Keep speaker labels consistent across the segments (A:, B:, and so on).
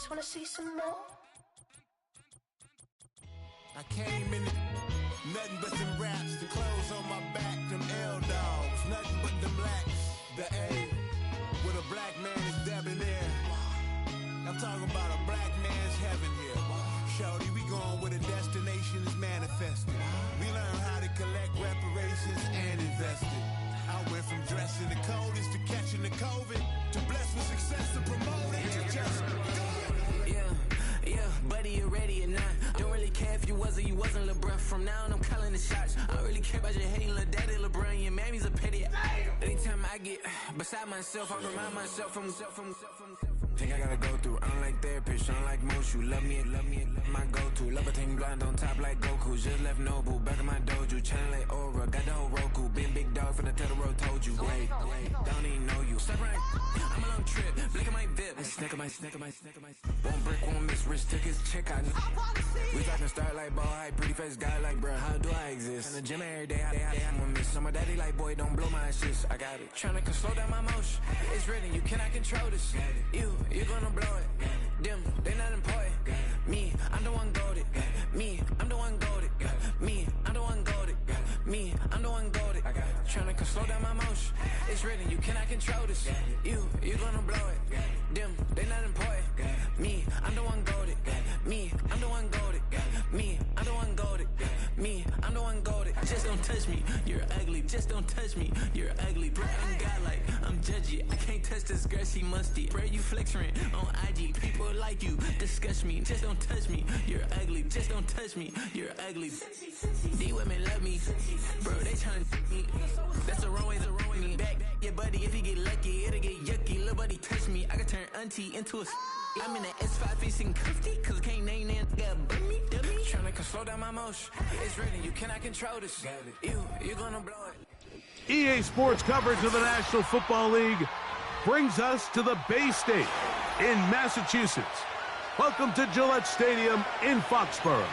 A: just wanna see some more.
B: I came in nothing but them raps, the clothes on my back, them L-dogs, nothing but them blacks. The A, with a black man is debonair. I'm talking about a black man's heaven here. Shorty, we going where the destination is manifested. We learn how to collect reparations and invest it. I went from dressing the coldest to catching the COVID, to blessed with success to promote it, to just go.
C: Yeah, buddy, you ready or not? Don't really care if you was or you wasn't, lil' bruh. From now on, I'm calling the shots. I don't really care about your hating, lil' daddy, LeBron. Your mammy's a petty. Anytime I get beside myself, I remind myself from. Think I gotta go through. I don't like therapists, I don't like most. You love me, my go-to. Love a team blind on top like Goku. Just left Nobu, back in my dojo. Channel like Aura, got the whole Roku. Been big dog from the Tether Road, told you. Wait, don't even know you. Stop right, I'm a long trip. Blink at my VIP. Snicker my. One brick, one miss. Rich took his check out. We talking start like ball hype. Pretty face guy like, bruh, how do I exist? In the gym every day, I'm one miss. So my daddy like, boy, don't blow my shit. I got it. Tryna slow down my motion. It's written, you cannot control this. You gonna blow it. Them, they not important. Me, I'm the one goated. Me, I'm the one goated. Me, I'm the one goated. Me, I'm the one goated. Tryna slow down my motion. It's written, you cannot control this. You gonna blow it. Them, they not important. Me, I'm the one goated. Me, I'm the one goated. Me, I'm the one goated. Me, I'm the one goated. Just don't touch me, you're ugly. Just don't touch me, you're ugly. Bro, I'm godlike, I'm judgy. I can't touch this girl, she musty. Bro, you flexing on IG. People like you disgust me. Just don't touch me, you're ugly. Just don't touch me, you're ugly. These women love me, bro, they tryna me. That's the wrong way, me back. Yeah, buddy, if you get lucky, it'll get yucky. Little buddy touch me, I can turn auntie into a. I'm in the S5 facing cuffy, cause I can't name that guy but me. Tryna slow down my motion. It's written, you cannot control this. You gonna blow it.
D: EA Sports coverage of the National Football League brings us to the Bay State in Massachusetts. Welcome to Gillette Stadium in Foxborough.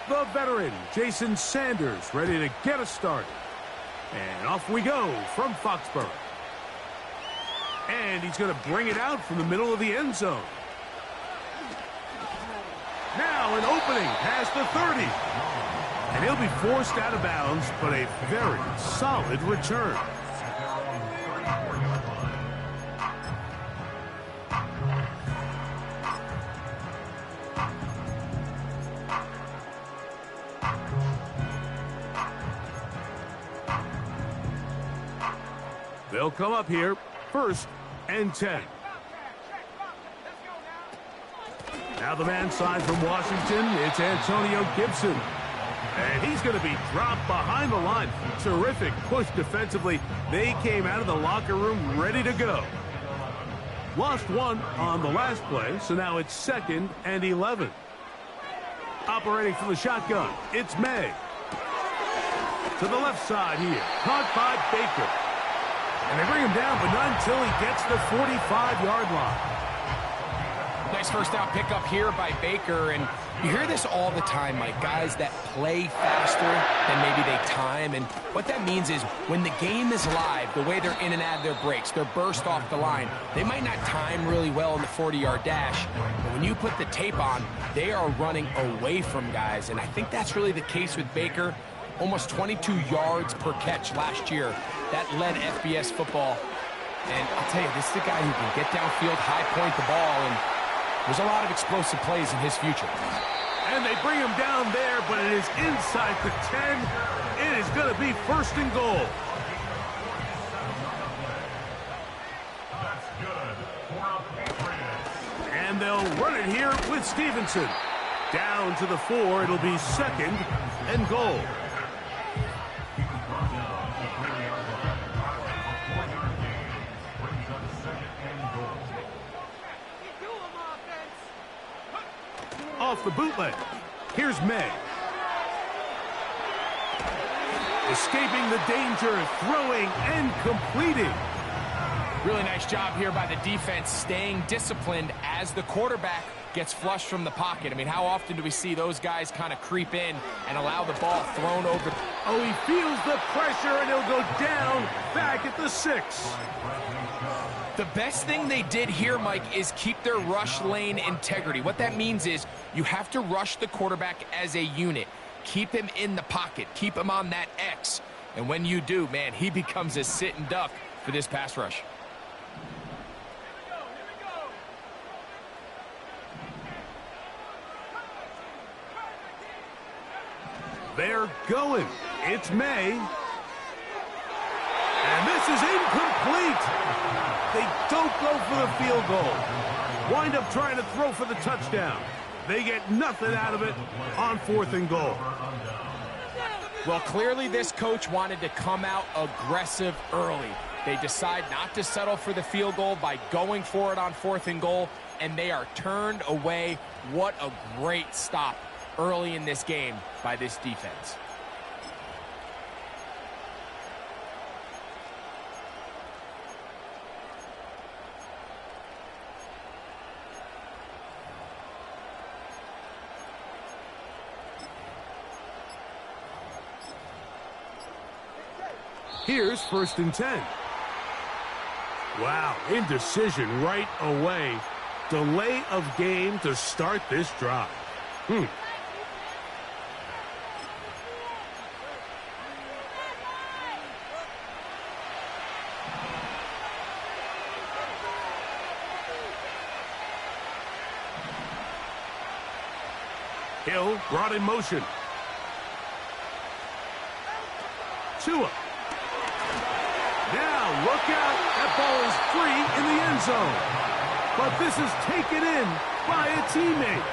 D: The veteran, Jason Sanders, ready to get us started. And off we go from Foxborough. And he's going to bring it out from the middle of the end zone. Now an opening past the 30. And he'll be forced out of bounds, but a very solid return. They'll come up here, 1st and 10. Now the man side from Washington, it's Antonio Gibson. And he's going to be dropped behind the line. Terrific push defensively. They came out of the locker room ready to go. Lost one on the last play, so now it's 2nd and 11. Operating from the shotgun, it's May. To the left side here, caught by Baker. And they bring him down, but not until he gets the 45-yard line.
E: Nice first down pickup here by Baker, and you hear this all the time, Mike. Guys that play faster than maybe they time, and what that means is when the game is live, the way they're in and out of their breaks, they're burst off the line, they might not time really well in the 40-yard dash, but when you put the tape on, they are running away from guys, and I think that's really the case with Baker. Almost 22 yards per catch last year. That led FBS football. And I'll tell you, this is the guy who can get downfield, high point the ball, and there's a lot of explosive plays in his future.
D: And they bring him down there, but it is inside the 10. It is going to be 1st and goal. And And they'll run it here with Stevenson. Down to the 4, it'll be 2nd and goal. Off the bootleg. Here's May. Escaping the danger, throwing and completing.
E: Really nice job here by the defense, staying disciplined as the quarterback gets flushed from the pocket. I mean, how often do we see those guys kind of creep in and allow the ball thrown over?
D: Oh, he feels the pressure, and he'll go down back at the 6.
E: The best thing they did here, Mike, is keep their rush lane integrity. What that means is you have to rush the quarterback as a unit. Keep him in the pocket. Keep him on that X. And when you do, man, he becomes a sitting duck for this pass rush.
D: They're going. It's May. And this is incomplete. They don't go for the field goal. Wind up trying to throw for the touchdown. They get nothing out of it on 4th and goal.
E: Well, clearly this coach wanted to come out aggressive early. They decide not to settle for the field goal by going for it on 4th and goal, and they are turned away. What a great stop early in this game by this defense.
D: Here's 1st and 10. Wow, indecision right away. Delay of game to start this drive. Hill brought in motion. Tua. Now, look out. That ball is free in the end zone. But this is taken in by a teammate.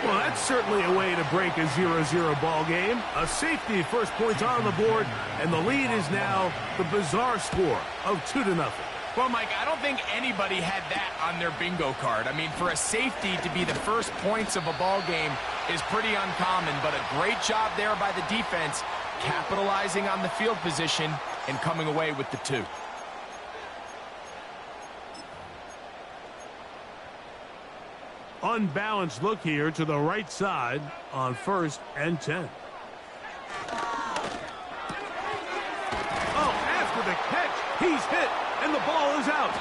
D: Well, that's certainly a way to break a 0-0 ball game. A safety, first points on the board, and the lead is now the bizarre score of 2-0.
E: Well, Mike, I don't think anybody had that on their bingo card. I mean, for a safety to be the first points of a ball game is pretty uncommon, but a great job there by the defense, capitalizing on the field position and coming away with the 2.
D: Unbalanced look here to the right side on 1st and 10. Oh, after the catch, he's hit, and the ball is out.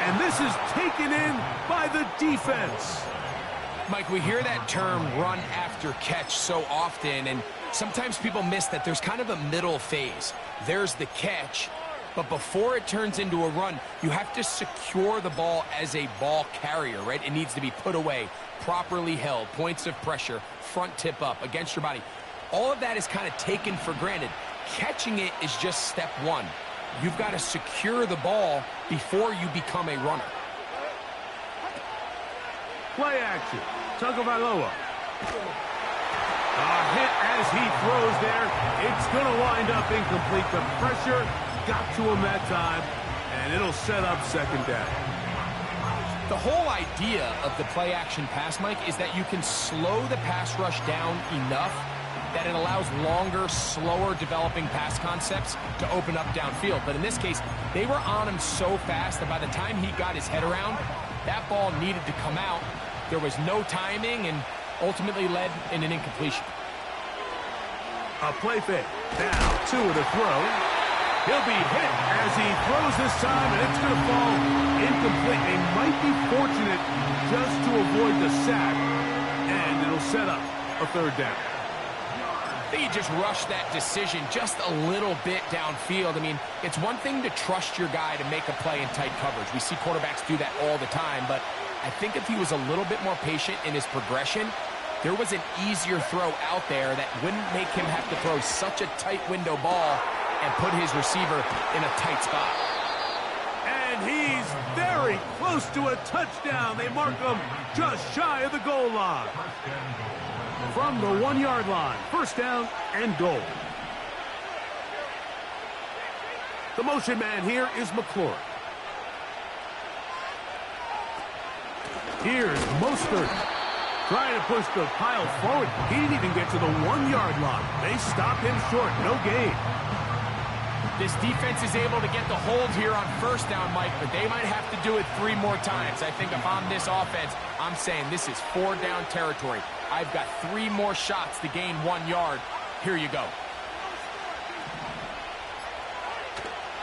D: And this is taken in by the defense.
E: Mike, we hear that term run after catch so often, and sometimes people miss that there's kind of a middle phase. There's the catch, but before it turns into a run, you have to secure the ball as a ball carrier, right? It needs to be put away, properly held, points of pressure, front tip up against your body. All of that is kind of taken for granted. Catching it is just step 1. You've got to secure the ball before you become a runner.
D: Play action. Tagovailoa. A hit as he throws there. It's going to wind up incomplete. The pressure got to him that time, and it'll set up 2nd down.
E: The whole idea of the play action pass, Mike, is that you can slow the pass rush down enough that it allows longer, slower developing pass concepts to open up downfield. But in this case, they were on him so fast that by the time he got his head around, that ball needed to come out. There was no timing and ultimately led in an incompletion.
D: A play fake. Now, Tua to throw. He'll be hit as he throws this time, and it's going to fall incomplete. They might be fortunate just to avoid the sack, and it'll set up a 3rd down.
E: I think he just rushed that decision just a little bit downfield. I mean, it's one thing to trust your guy to make a play in tight coverage. We see quarterbacks do that all the time, but I think if he was a little bit more patient in his progression, there was an easier throw out there that wouldn't make him have to throw such a tight window ball and put his receiver in a tight spot.
D: And he's very close to a touchdown. They mark him just shy of the goal line. From the 1-yard line, first down and goal. The motion man here is McClure. Here's Mostert trying to push the pile forward. He didn't even get to the 1-yard line. They stop him short. No gain.
E: This defense is able to get the hold here on first down, Mike, but they might have to do it 3 more times. I think if I'm this offense, I'm saying this is 4-down territory. I've got 3 more shots to gain 1 yard. Here you go.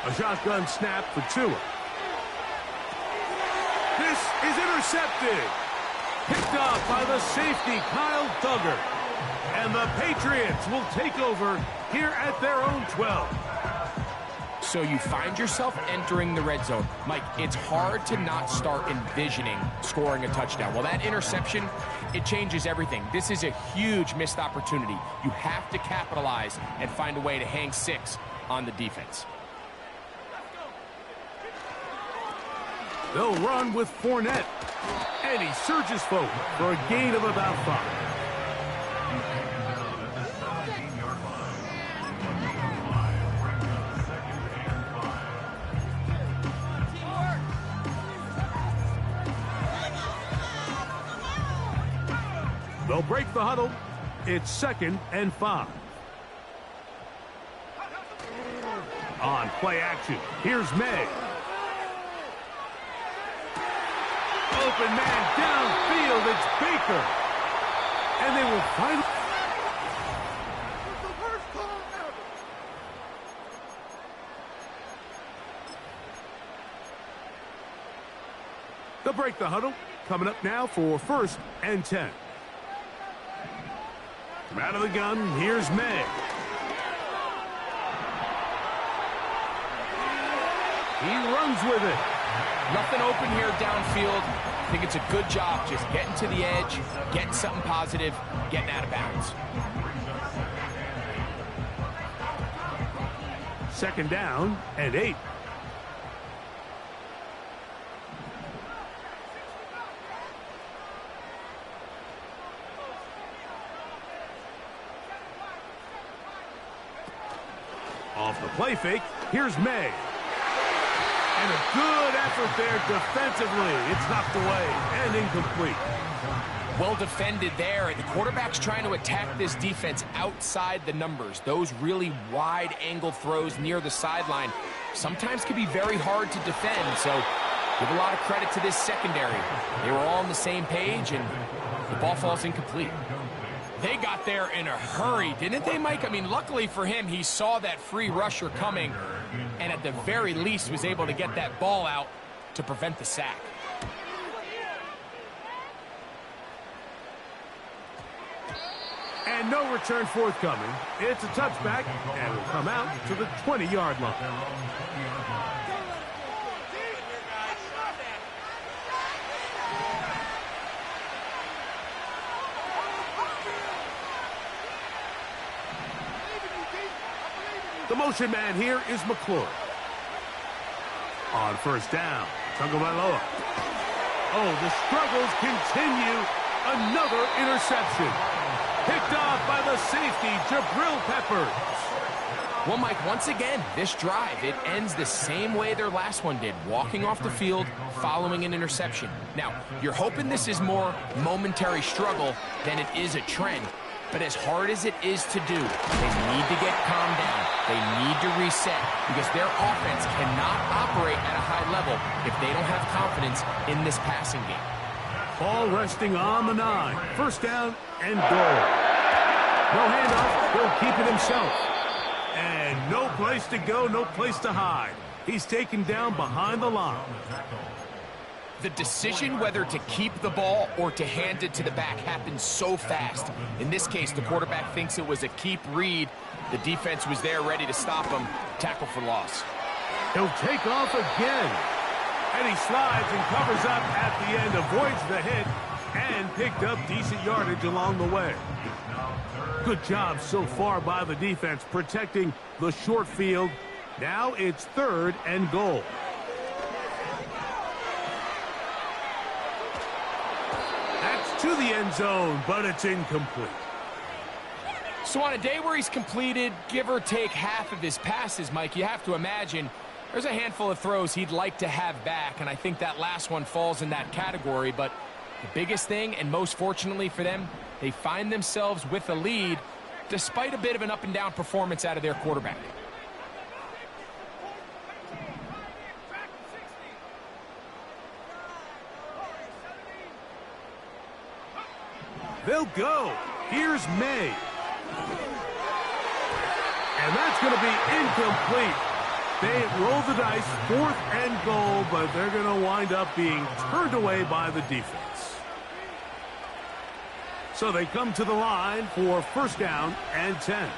D: A shotgun snap for Tua. This is intercepted. Picked off by the safety, Kyle Duggar. And the Patriots will take over here at their own 12.
E: So you find yourself entering the red zone. Mike, it's hard to not start envisioning scoring a touchdown. Well, that interception, it changes everything. This is a huge missed opportunity. You have to capitalize and find a way to hang 6 on the defense.
D: They'll run with Fournette. And he surges forward for a gain of about 5. They'll break the huddle. It's 2nd and 5. On play action, here's May. Open man downfield, it's Baker. And they will finally... They'll break the huddle. Coming up now for 1st and 10. From out of the gun, here's May. He runs with it.
E: Nothing open here downfield. I think it's a good job just getting to the edge, getting something positive, getting out of bounds.
D: 2nd down and 8. Off the play fake, here's May. And a good effort there defensively. It's knocked away and incomplete.
E: Well defended there, and the quarterback's trying to attack this defense outside the numbers. Those really wide angle throws near the sideline sometimes can be very hard to defend, so give a lot of credit to this secondary. They were all on the same page, and the ball falls incomplete. They got there in a hurry, didn't they, Mike? I mean, luckily for him, he saw that free rusher coming, and at the very least was able to get that ball out to prevent the sack.
D: And no return forthcoming. It's a touchback, and will come out to the 20-yard line. The motion man here is McClure. On 1st down, Tagovailoa. Oh, the struggles continue. Another interception. Picked off by the safety, Jabril Peppers.
E: Well, Mike, once again, this drive, it ends the same way their last one did, walking off the field, following an interception. Now, you're hoping this is more momentary struggle than it is a trend. But as hard as it is to do, they need to get calmed down. They need to reset because their offense cannot operate at a high level if they don't have confidence in this passing game.
D: Ball resting on the 9. 1st down and goal. No handoff. He'll keep it himself. And no place to go, no place to hide. He's taken down behind the line.
E: The decision whether to keep the ball or to hand it to the back happens so fast. In this case, the quarterback thinks it was a keep read. The defense was there ready to stop him. Tackle for loss.
D: He'll take off again. And he slides and covers up at the end, avoids the hit, and picked up decent yardage along the way. Good job so far by the defense protecting the short field. Now it's 3rd and goal. the end zone, but it's incomplete.
E: So on a day where he's completed, give or take half of his passes, Mike, you have to imagine there's a handful of throws he'd like to have back, and I think that last one falls in that category. But the biggest thing, and most fortunately for them, they find themselves with a lead despite a bit of an up-and-down performance out of their quarterback.
D: They'll go. Here's May. And that's going to be incomplete. They roll the dice, 4th and goal, but they're going to wind up being turned away by the defense. So they come to the line for 1st down and 10.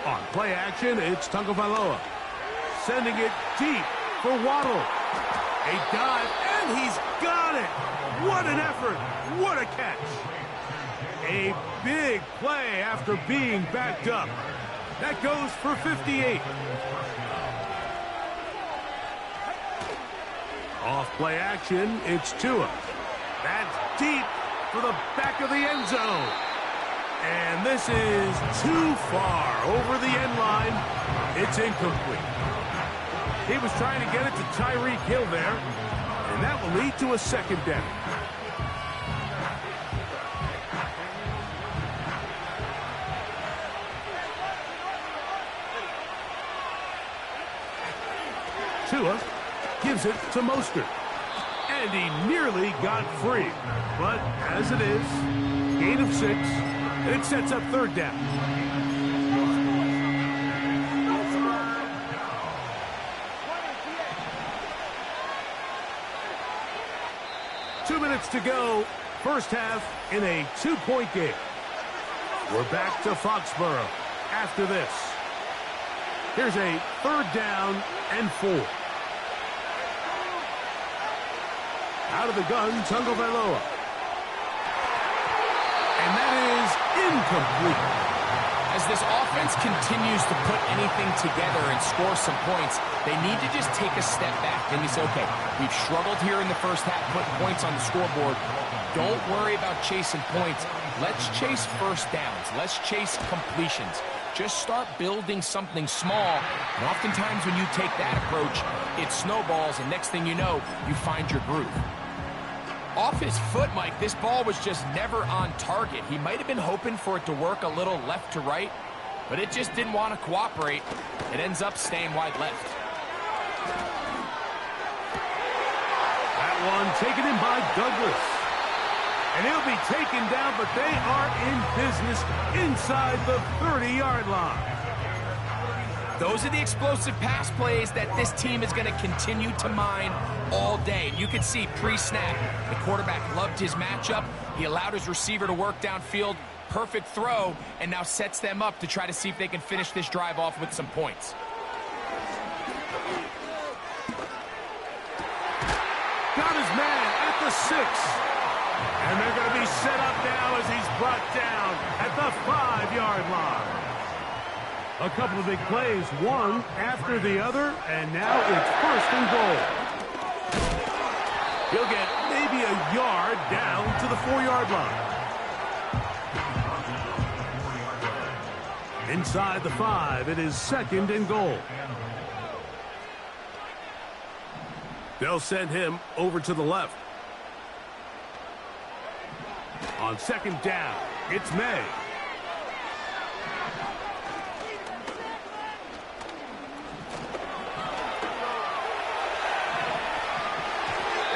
D: On play action, it's Tagovailoa. Sending it deep for Waddle. A dive, and he's got it. What an effort. What a catch. A big play after being backed up. That goes for 58. Off play action, it's Tua. That's deep for the back of the end zone. And this is too far over the end line. It's incomplete. He was trying to get it to Tyreek Hill there, and that will lead to a 2nd down. Tua gives it to Mostert, and he nearly got free. But as it is, gain of 6, and it sets up 3rd down. 2 minutes to go, 1st half in a 2-point game. We're back to Foxborough after this. Here's a 3rd down and 4. Out of the gun, Tagovailoa. And that is incomplete.
E: As this offense continues to put anything together and score some points, they need to just take a step back and say, okay, we've struggled here in the 1st half, putting points on the scoreboard. Don't worry about chasing points. Let's chase 1st downs. Let's chase completions. Just start building something small. And oftentimes when you take that approach, it snowballs, and next thing you know, you find your groove. Off his foot, Mike, this ball was just never on target. He might have been hoping for it to work a little left to right, but it just didn't want to cooperate. It ends up staying wide left.
D: That one taken in by Douglas. And he'll be taken down, but they are in business inside the 30-yard line.
E: Those are the explosive pass plays that this team is going to continue to mine all day. You can see pre-snap, the quarterback loved his matchup. He allowed his receiver to work downfield. Perfect throw, and now sets them up to try to see if they can finish this drive off with some points.
D: Got his man at the 6. And they're going to be set up now as he's brought down at the 5-yard line. A couple of big plays, one after the other, and now it's 1st and goal. He'll get maybe a yard down to the 4-yard line. Inside the 5, it is 2nd and goal. They'll send him over to the left. On 2nd down, it's May.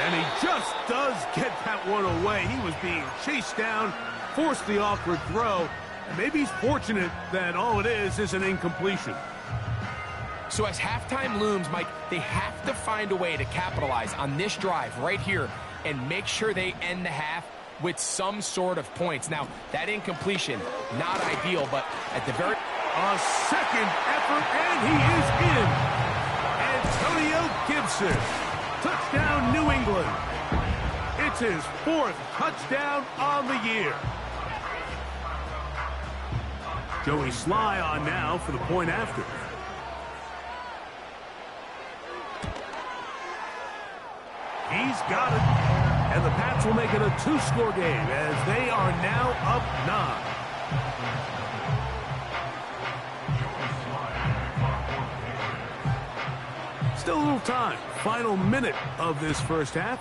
D: And he just does get that one away. He was being chased down, forced the awkward throw, and maybe he's fortunate that all it is an incompletion.
E: So as halftime looms, Mike, they have to find a way to capitalize on this drive right here and make sure they end the half with some sort of points. Now, that incompletion, not ideal, but at the very...
D: A 2nd effort, and he is in. Antonio Gibson. Touchdown, New England. It's his 4th touchdown on the year. Joey Sly on now for the point after. He's got it. And the Pats will make it a two-score game as they are now up 9. Still a little time. Final minute of this first half.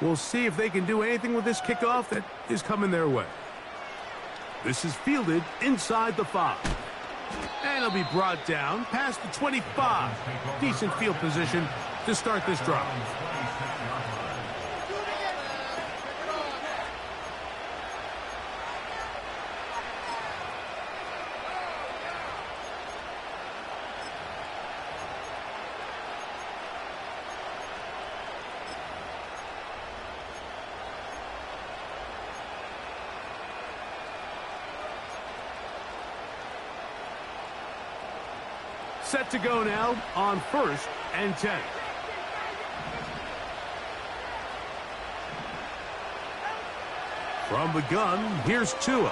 D: We'll see if they can do anything with this kickoff that is coming their way. This is fielded inside the 5. And it'll be brought down past the 25. Decent field position to start this drive. Set to go now on 1st and 10. From the gun, here's Tua.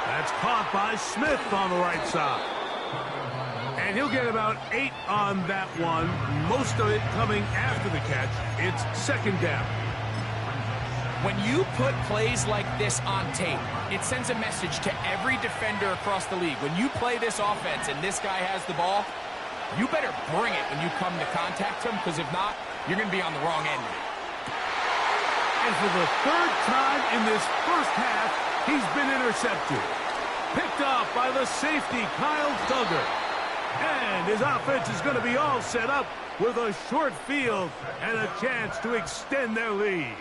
D: That's caught by Smith on the right side. And he'll get about 8 on that one, most of it coming after the catch. It's 2nd down.
E: When you put plays like this on tape, it sends a message to every defender across the league. When you play this offense and this guy has the ball, you better bring it when you come to contact him, because if not, you're going to be on the wrong end.
D: And for the 3rd time in this first half, he's been intercepted. Picked off by the safety, Kyle Duggar. And his offense is going to be all set up with a short field and a chance to extend their lead.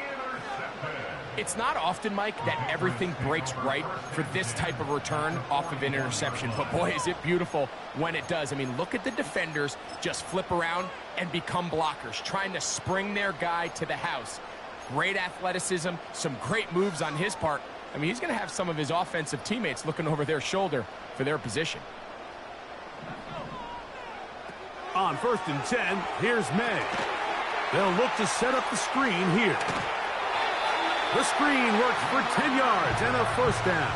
E: It's not often, Mike, that everything breaks right for this type of return off of an interception. But, boy, is it beautiful when it does. I mean, look at the defenders just flip around and become blockers, trying to spring their guy to the house. Great athleticism, some great moves on his part. I mean, he's going to have some of his offensive teammates looking over their shoulder for their position.
D: On 1st and 10, here's May. They'll look to set up the screen here. The screen works for 10 yards and a 1st down.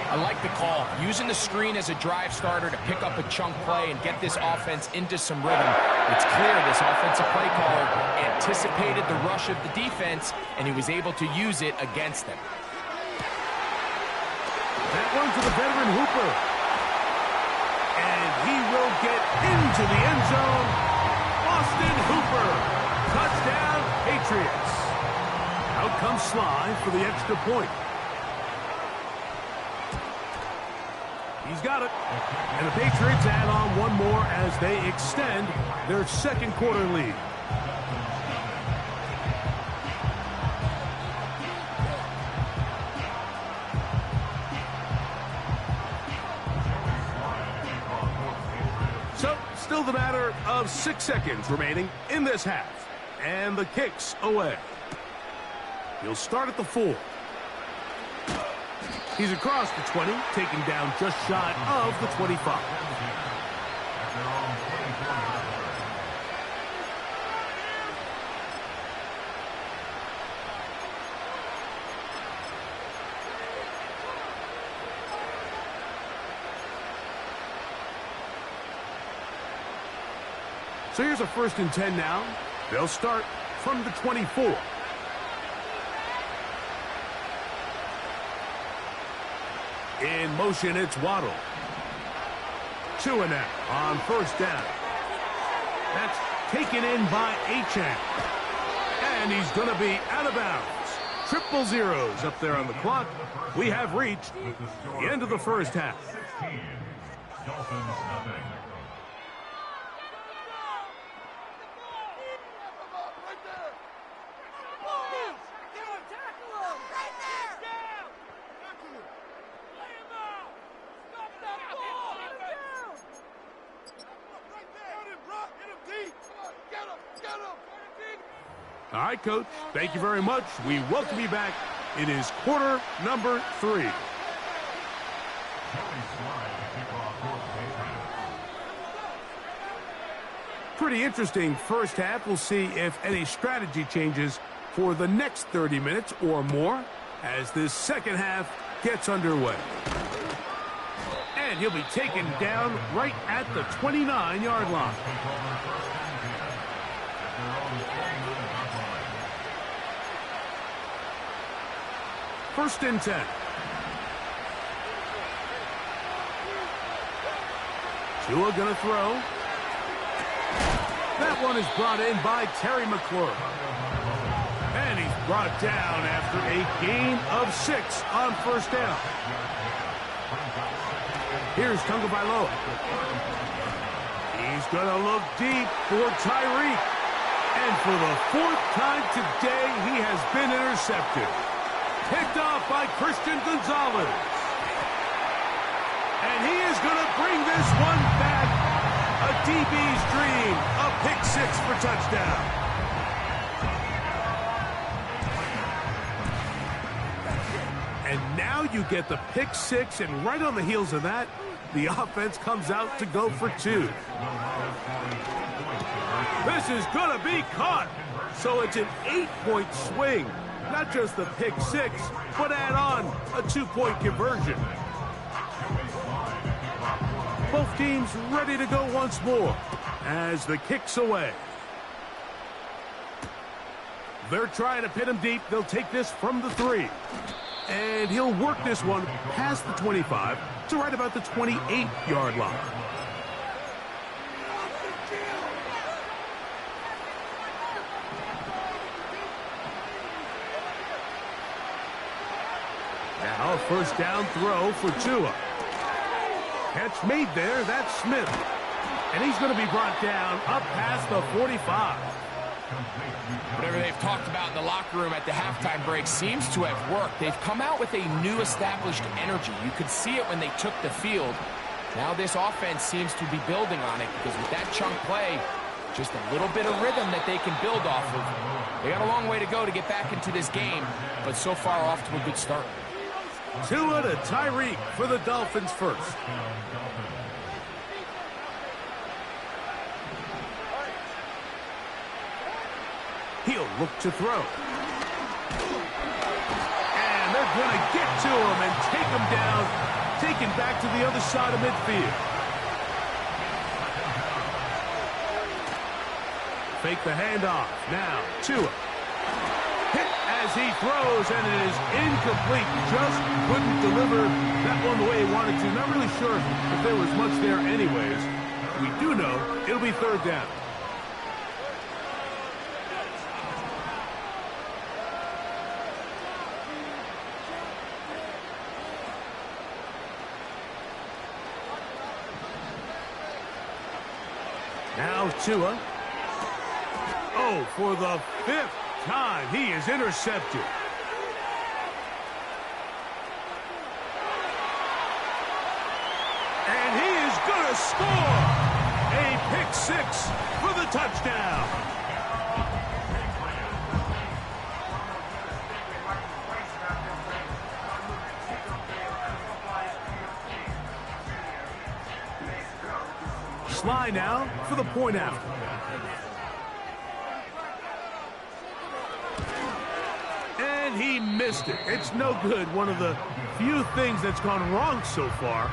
E: I like the call. Using the screen as a drive starter to pick up a chunk play and get this offense into some rhythm. It's clear this offensive play caller anticipated the rush of the defense, and he was able to use it against them.
D: That one to the veteran Hooper. And he will get into the end zone. Austin Hooper. Touchdown, Patriots. Out comes Sly for the extra point. He's got it. And the Patriots add on one more as they extend their 2nd quarter lead. So, still the matter of 6 seconds remaining in this half. And the kick's away. He'll start at the 4. He's across the 20, taking down just shy of the 25. So here's a 1st and 10 now. They'll start from the 24. In motion, it's Waddle. Tua now on 1st down. That's taken in by Achane. And he's going to be out of bounds. 000 up there on the clock. We have reached the end of the first half. All right, Coach. Thank you very much. We welcome you back. It is quarter number 3. Pretty interesting first half. We'll see if any strategy changes for the next 30 minutes or more as this second half gets underway. And he'll be taken down right at the 29-yard line. First and 10. Tua gonna throw. That one is brought in by Terry McLaurin. And he's brought down after a gain of 6 on first down. Here's Tagovailoa. He's gonna look deep for Tyreek. And for the 4th time today, he has been intercepted. Picked off by Christian Gonzalez. And he is going to bring this one back. A DB's dream. A pick 6 for touchdown. And now you get the pick 6, and right on the heels of that, the offense comes out to go for 2. This is going to be caught. So it's an 8-point swing. Not just the pick 6, but add on a 2-point conversion. Both teams ready to go once more as the kick's away. They're trying to pin him deep. They'll take this from the 3. And he'll work this one past the 25 to right about the 28-yard line. Now, first down throw for Tua. Catch made there. That's Smith. And he's going to be brought down up past the 45.
E: Whatever they've talked about in the locker room at the halftime break seems to have worked. They've come out with a new established energy. You could see it when they took the field. Now this offense seems to be building on it because with that chunk play, just a little bit of rhythm that they can build off of. They got a long way to go to get back into this game, but so far off to a good start.
D: Tua to Tyreek for the Dolphins first. He'll look to throw. And they're going to get to him and take him down, taken back to the other side of midfield. Fake the handoff. Now, Tua. Hit as he throws, and it is incomplete. Just couldn't deliver that one the way he wanted to. Not really sure if there was much there anyways. We do know it'll be third down. Now Tua. Oh, for the 5th time, he is intercepted. And he is going to score a pick 6 for the touchdown. Sly now for the point after. And he missed it. It's no good. One of the few things that's gone wrong so far.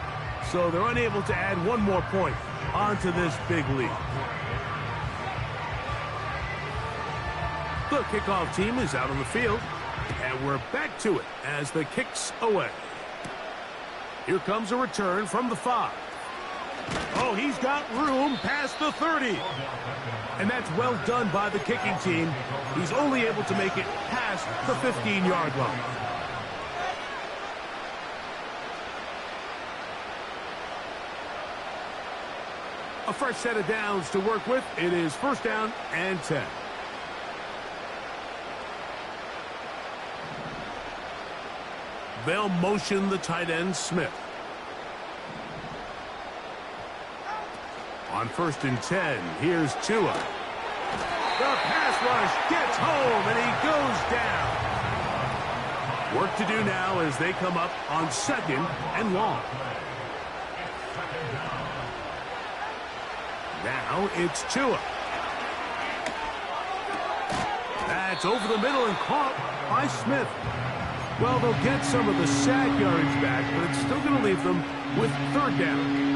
D: So they're unable to add one more point onto this big lead. The kickoff team is out on the field. And we're back to it as the kick's away. Here comes a return from the 5. Oh, he's got room past the 30. And that's well done by the kicking team. He's only able to make it past the 15-yard line. A fresh set of downs to work with. It is first down and 10. They'll motion the tight end, Smith. On first and 10, here's Tua. The pass rush gets home, and he goes down. Work to do now as they come up on 2nd and long. Now it's Tua. That's over the middle and caught by Smith. Well, they'll get some of the sack yardage back, but it's still going to leave them with third down.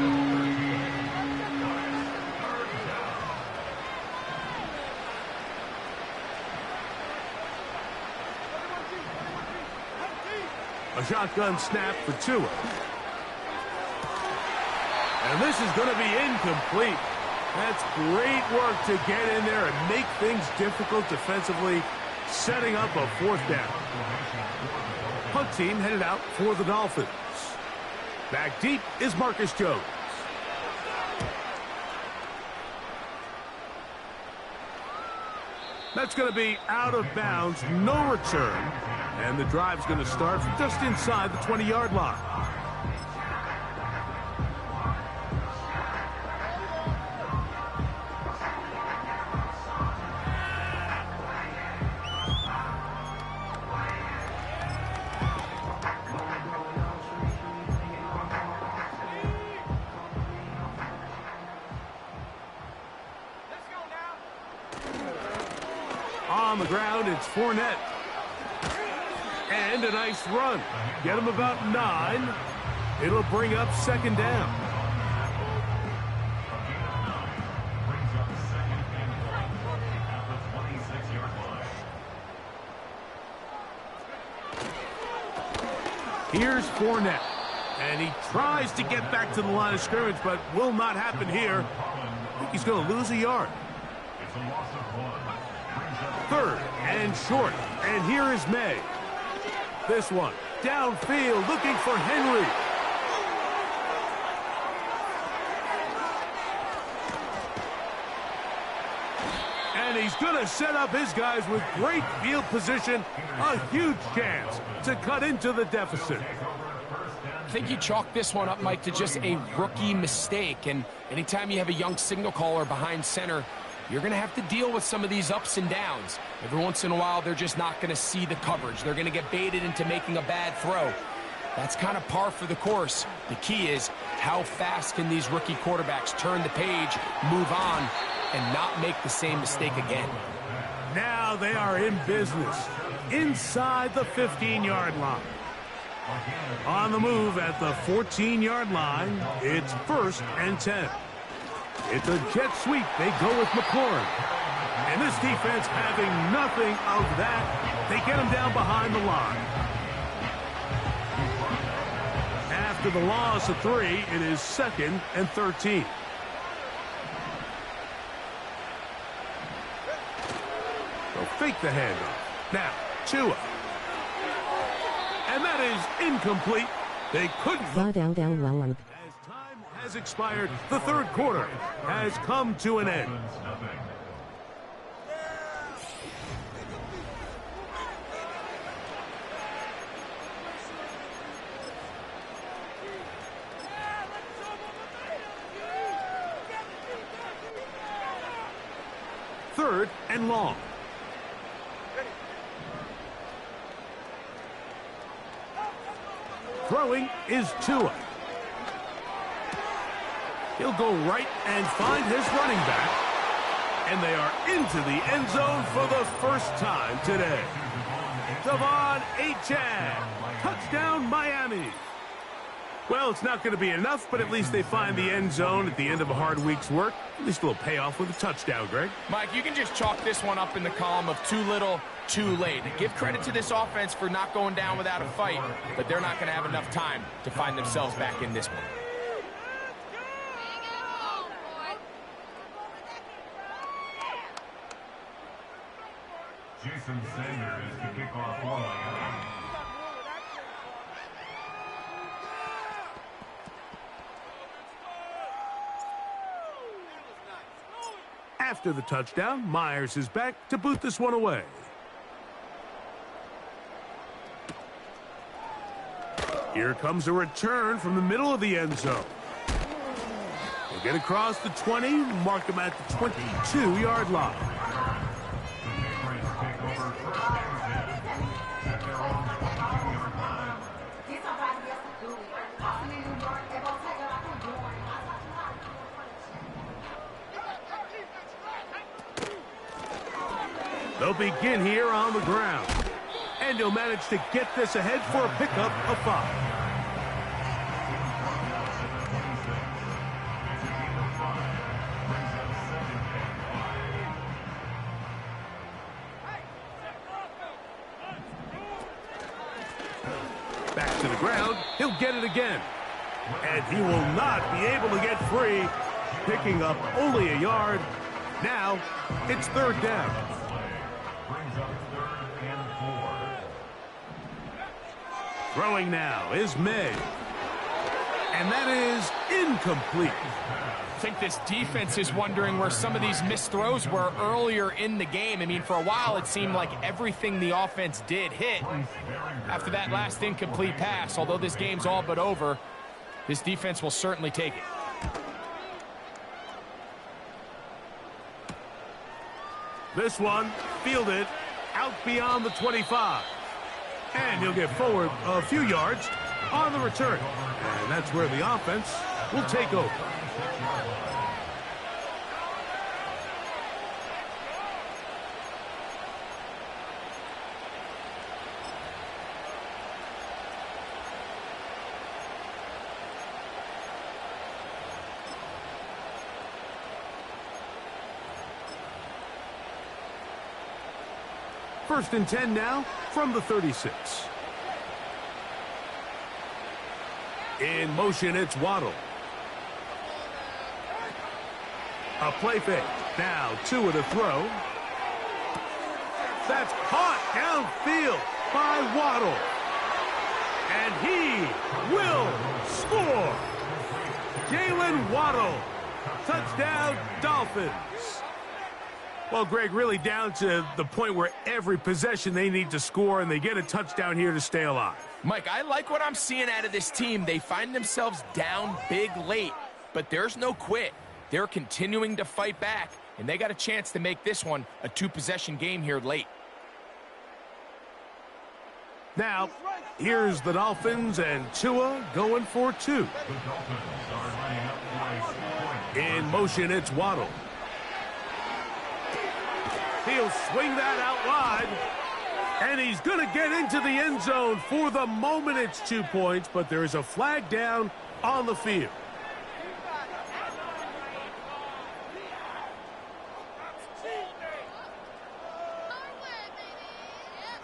D: A shotgun snap for Tua. And this is going to be incomplete. That's great work to get in there and make things difficult defensively, setting up a fourth down. Punt team headed out for the Dolphins. Back deep is Marcus Jones. That's going to be out of bounds, no return. And the drive's going to start just inside the 20-yard line. On the ground, it's Fournette. And a nice run. Get him about 9. It'll bring up second down. Here's Fournette. And he tries to get back to the line of scrimmage, but will not happen here. I think he's going to lose a yard. Third and short. And here is May. This one downfield looking for Henry. And he's going to set up his guys with great field position. A huge chance to cut into the deficit.
E: I think you chalk this one up, Mike, to just a rookie mistake. And anytime you have a young signal caller behind center, you're going to have to deal with some of these ups and downs. Every once in a while, they're just not going to see the coverage. They're going to get baited into making a bad throw. That's kind of par for the course. The key is how fast can these rookie quarterbacks turn the page, move on, and not make the same mistake again.
D: Now they are in business inside the 15-yard line. On the move at the 14-yard line, it's 1st and 10. It's a jet sweep. They go with McLaurin. And this defense having nothing of that. They get him down behind the line. After the loss of 3, it is 2nd and 13. They'll fake the handoff. Now, Tua. And that is incomplete. They couldn't. As time has expired, the third quarter has come to an end. Third and long. Throwing is Tua. He'll go right and find his running back. And they are into the end zone for the first time today. Devon Achane. Touchdown, Miami. Well, it's not going to be enough, but at least they find the end zone at the end of a hard week's work. At least a little payoff with a touchdown, Greg.
E: Mike, you can just chalk this one up in the column of too little, too late. Give credit to this offense for not going down without a fight, but they're not going to have enough time to find themselves back in this one.
A: Jason Sanders is the kickoff for Miami.
D: After the touchdown, Myers is back to boot this one away. Here comes a return from the middle of the end zone. They get across the 20, mark them at the 22-yard line. They'll begin here on the ground. And he'll manage to get this ahead for a pickup of 5. Back to the ground. He'll get it again. And he will not be able to get free. Picking up only a yard. Now, it's 3rd down.
A: Brings up 3rd and 4.
D: Throwing now is May. And that is incomplete.
E: I think this defense is wondering where some of these missed throws were earlier in the game. I mean, for a while, it seemed like everything the offense did hit. And after that last incomplete pass, although this game's all but over, this defense will certainly take it.
D: This one fielded out beyond the 25. And he'll get forward a few yards on the return. And that's where the offense will take over. First and 10 now from the 36. In motion, it's Waddle. A play fake. Now Tua to throw. That's caught downfield by Waddle. And he will score. Jalen Waddle. Touchdown, Dolphins. Well, Greg, really down to the point where every possession they need to score, and they get a touchdown here to stay alive.
E: Mike, I like what I'm seeing out of this team. They find themselves down big late, but there's no quit. They're continuing to fight back, and they got a chance to make this one a 2-possession game here late.
D: Now, here's the Dolphins, and Tua going for 2.
A: The Dolphins are lining up for a 2-point.
D: In motion, it's Waddle. He'll swing that out wide, and he's going to get into the end zone. For the moment, it's 2 points, but there's a flag down on the field.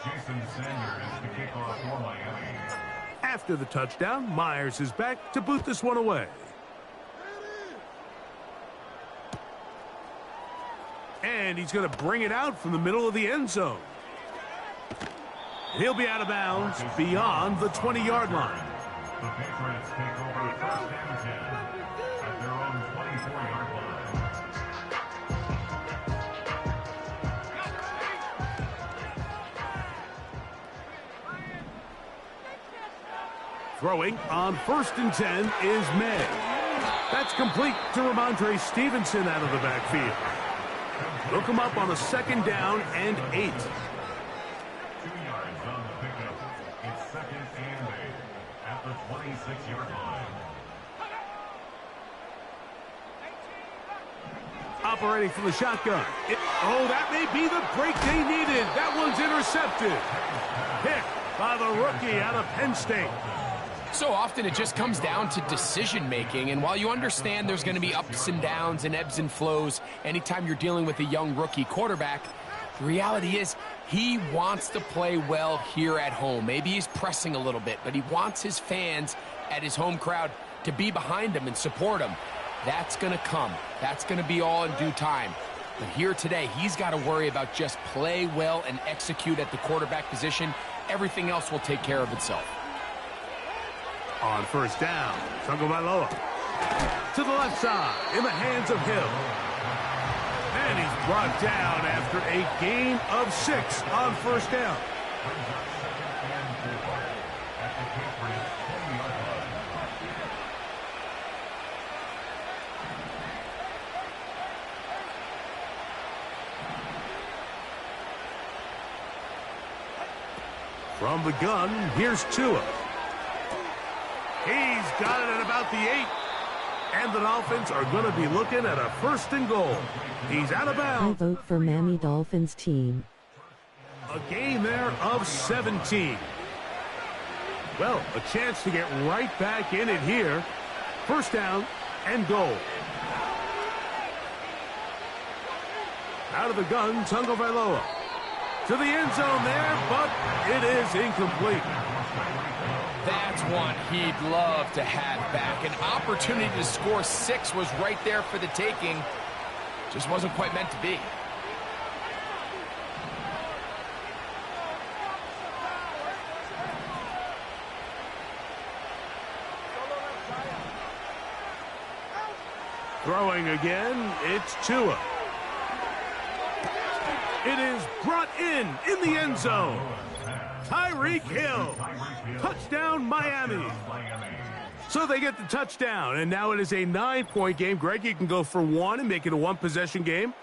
A: Jason Sanders, the kickoff for Miami.
D: After the touchdown, Myers is back to boot this one away. And he's going to bring it out from the middle of the end zone. He'll be out of bounds beyond the 20-yard line.
A: The Patriots take over 1st and 10 at their own 24-yard line.
D: Throwing on 1st and 10 is May. That's complete to Ramondre Stevenson out of the backfield. Look him up on a 2nd down and 8.
A: 2 yards on the pickup. It's 2nd and 8 at the 26-yard line.
D: Operating from the shotgun. That may be the break they needed. That one's intercepted. Picked by the rookie out of Penn State.
E: So often it just comes down to decision-making, and while you understand there's going to be ups and downs and ebbs and flows anytime you're dealing with a young rookie quarterback, the reality is he wants to play well here at home. Maybe he's pressing a little bit, but he wants his fans at his home crowd to be behind him and support him. That's going to come. That's going to be all in due time. But here today, he's got to worry about just play well and execute at the quarterback position. Everything else will take care of itself.
D: On 1st down, Tagovailoa to the left side in the hands of Hill. And he's brought down after a gain of 6 on 1st down. From the gun, here's Tua. He's got it at about the 8. And the Dolphins are going to be looking at a 1st and goal. He's out of bounds.
F: I vote for Miami Dolphins team.
D: A a gain there of 17. Well, a chance to get right back in it here. First down and goal. Out of the gun, Tagovailoa. To the end zone there, but it is incomplete.
E: That's one he'd love to have back. An opportunity to score 6 was right there for the taking. Just wasn't quite meant to be.
D: Throwing again, it's Tua. It is brought in the end zone. Tyreek Hill. Touchdown, Miami. So they get the touchdown, and now it is a 9-point game. Greg, you can go for 1 and make it a 1-possession game.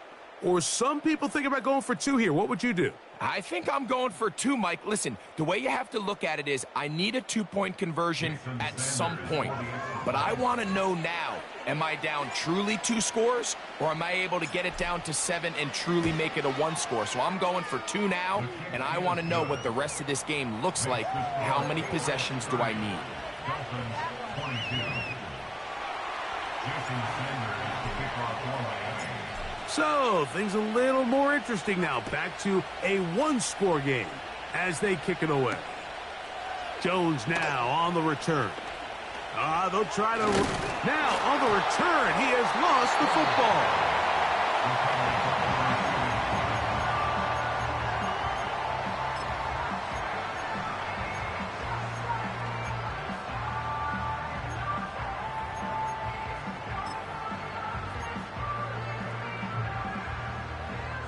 D: Or some people think about going for 2 here. What would you do?
E: I think I'm going for 2, Mike. Listen, the way you have to look at it is I need a 2-point conversion at some point. But I want to know now, am I down truly 2 scores, or am I able to get it down to 7 and truly make it a 1 score? So I'm going for 2 now, and I want to know what the rest of this game looks like. How many possessions do I need?
D: So, things a little more interesting now. Back to a 1-score game as they kick it away. Jones now on the return. They'll try to... Now, on the return, he has lost the football.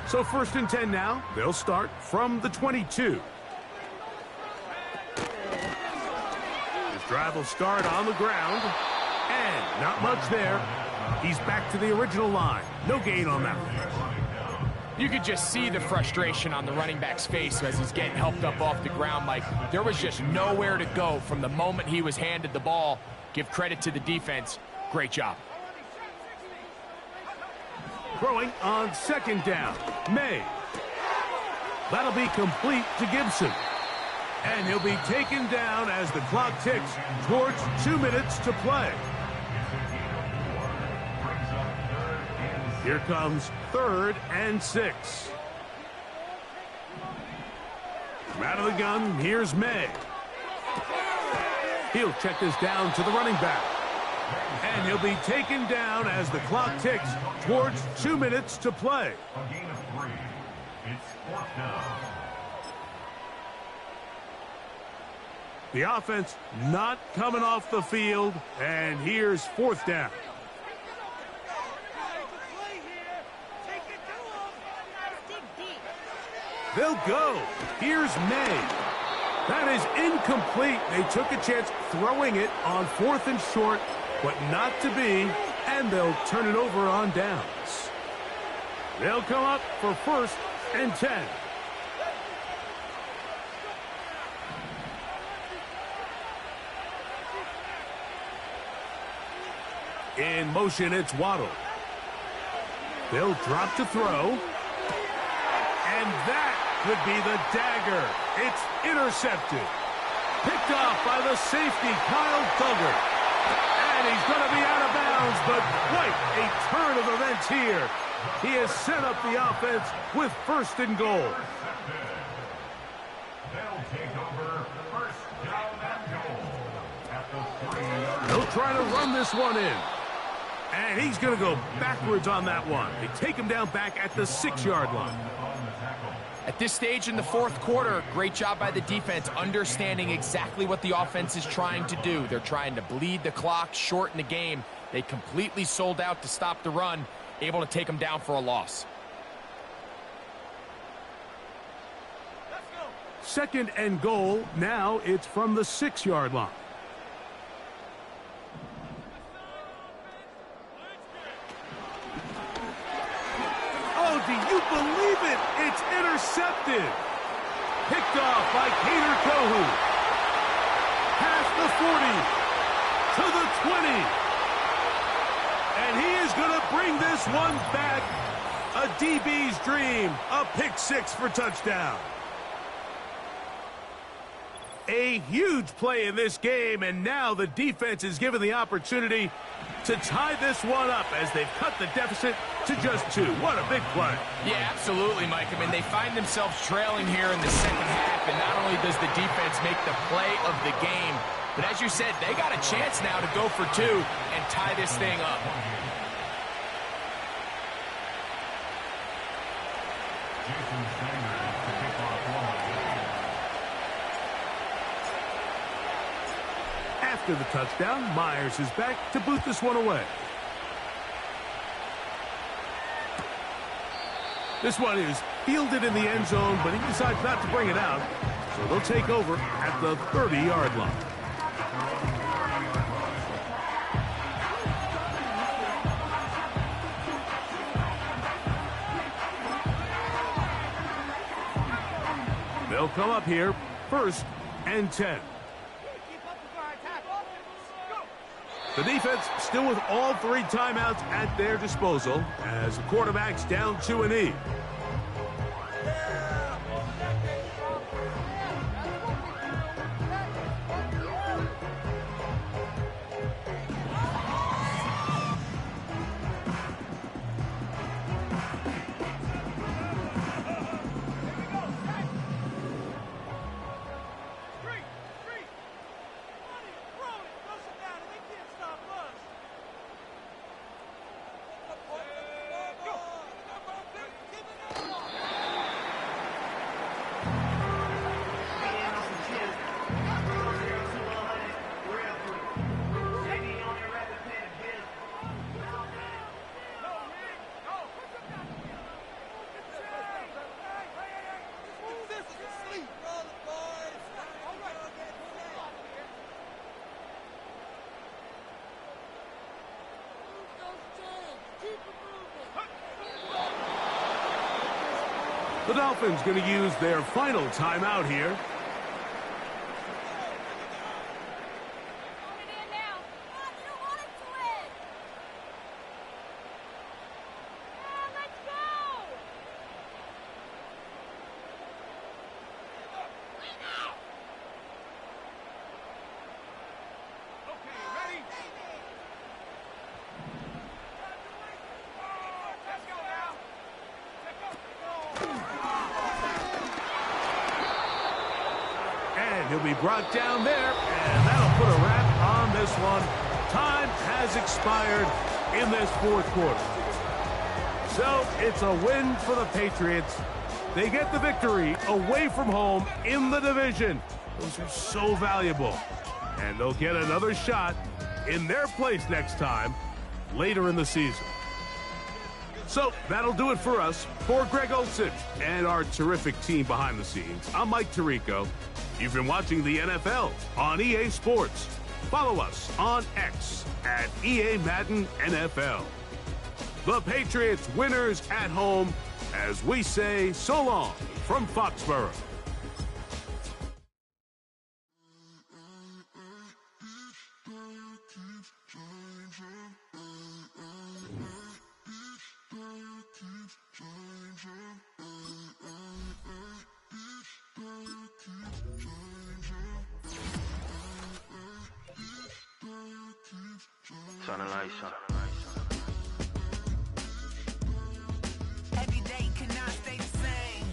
D: So 1st and 10 now. They'll start from the 22. His drive will start on the ground. And not much there. He's back to the original line. No gain on that one.
E: You could just see the frustration on the running back's face as he's getting helped up off the ground, Mike. There was just nowhere to go from the moment he was handed the ball. Give credit to the defense. Great job.
D: Throwing on 2nd down. May. That'll be complete to Gibson. And he'll be taken down as the clock ticks towards 2 minutes to play. Here comes 3rd and 6. Out of the gun, here's May. He'll check this down to the running back. And he'll be taken down as the clock ticks towards 2 minutes to play.
A: A gain of 3. It's 4th down.
D: The offense not coming off the field, and here's 4th down. They'll go. Here's May. That is incomplete. They took a chance throwing it on 4th and short, but not to be, and they'll turn it over on downs. They'll come up for 1st and 10. In motion, it's Waddle. They'll drop to throw. And that could be the dagger. It's intercepted. Picked off by the safety, Kyle Duggar. And he's going to be out of bounds, but quite a turn of events here. He has set up the offense with 1st and goal.
A: They'll take over 1st down and goal at the 3-yard line.
D: They'll try to run this one in. And he's going to go backwards on that one. They take him down back at the 6-yard line.
E: At this stage in the 4th quarter, great job by the defense, understanding exactly what the offense is trying to do. They're trying to bleed the clock, shorten the game. They completely sold out to stop the run, able to take them down for a loss.
D: 2nd and goal. Now it's from the 6-yard line. Oh, do you believe it? It's intercepted. Picked off by Kader Kohu. Past the 40 to the 20. And he is going to bring this one back. A DB's dream. A pick 6 for touchdown. A huge play in this game, and now the defense is given the opportunity to tie this one up as they've cut the deficit to just 2. What a big play.
E: Yeah, absolutely, Mike. I mean, they find themselves trailing here in the second half, and not only does the defense make the play of the game, but as you said, they got a chance now to go for 2 and tie this thing up.
D: After the touchdown, Myers is back to boot this one away. This one is fielded in the end zone, but he decides not to bring it out, so they'll take over at the 30-yard line. They'll come up here, 1st and 10. The defense still with all 3 timeouts at their disposal as the quarterback's down to a knee. The Dolphins going to use their final timeout here. He'll be brought down there, and that'll put a wrap on this one. Time has expired in this 4th quarter. So it's a win for the Patriots. They get the victory away from home in the division. Those are so valuable. And they'll get another shot in their place next time later in the season. So that'll do it for us. For Greg Olsen and our terrific team behind the scenes, I'm Mike Tirico. You've been watching the NFL on EA Sports. Follow us on X at EA Madden NFL. The Patriots winners at home as we say so long from Foxborough.
F: Turn the lights on.
C: Every day cannot stay the same.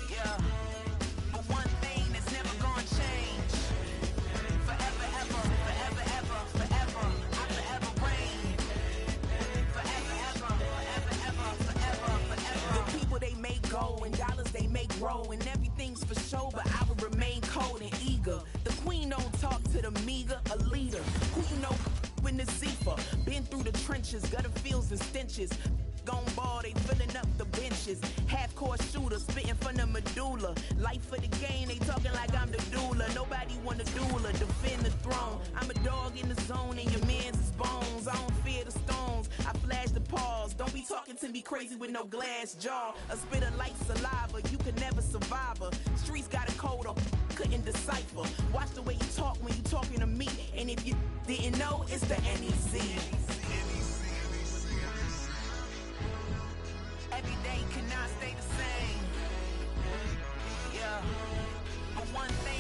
C: Yeah. But one thing that's never gonna change. Forever, ever, forever, ever, forever. I forever reign. Forever, ever, forever, ever, forever, forever. The people they make go and dollars they make grow and everything's for show, but I will remain cold and eager. The queen don't talk to the meager, a leader. Who you know in the Zephyr? Been through the trenches, gutter fields and stenches. Gone ball, they filling up the benches. Half-court shooter, spitting from the medulla. Life for the game, they talking like I'm the doula. Nobody want a doula, defend the throne. I'm a dog in the zone and your man's is bones. I don't fear the stones, I flash the paws. Don't be talking to me crazy with no glass jaw. A spit of light saliva, you can never survive her. Streets got a code up, couldn't decipher. Watch the way you talk when you talking to me. And if you didn't know, it's the NEC. Every day cannot stay the same. Yeah. But one thing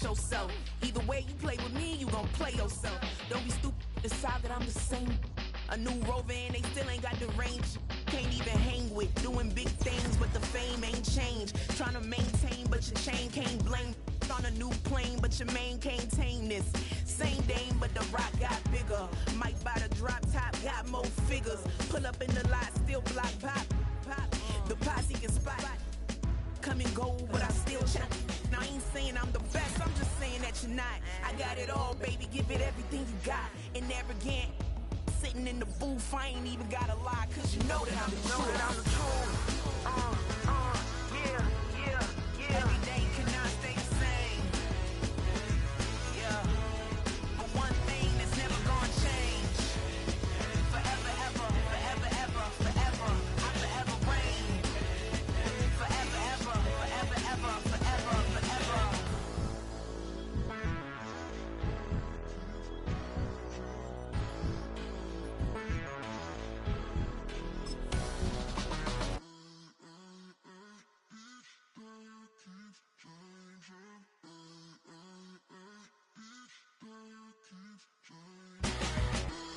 F: yourself. Either way you play with me, you gon' play yourself. Don't be stupid, decide that I'm the same. A new rover and they still ain't got the range. Can't even hang with, doing big things, but the fame ain't changed. Trying to maintain, but your chain can't blame. On a new plane, but your main can't tame this. Same dame, but the rock got bigger. Might buy the drop top, got more figures. Pull up in the lot, still block pop. The posse can spot. Come and go, but I still check. Now I ain't saying I'm the best, I'm just saying that you're not. I got it all, baby, give it everything you got. And arrogant, sitting in the booth, I ain't even gotta lie, cause you know that I'm the truth.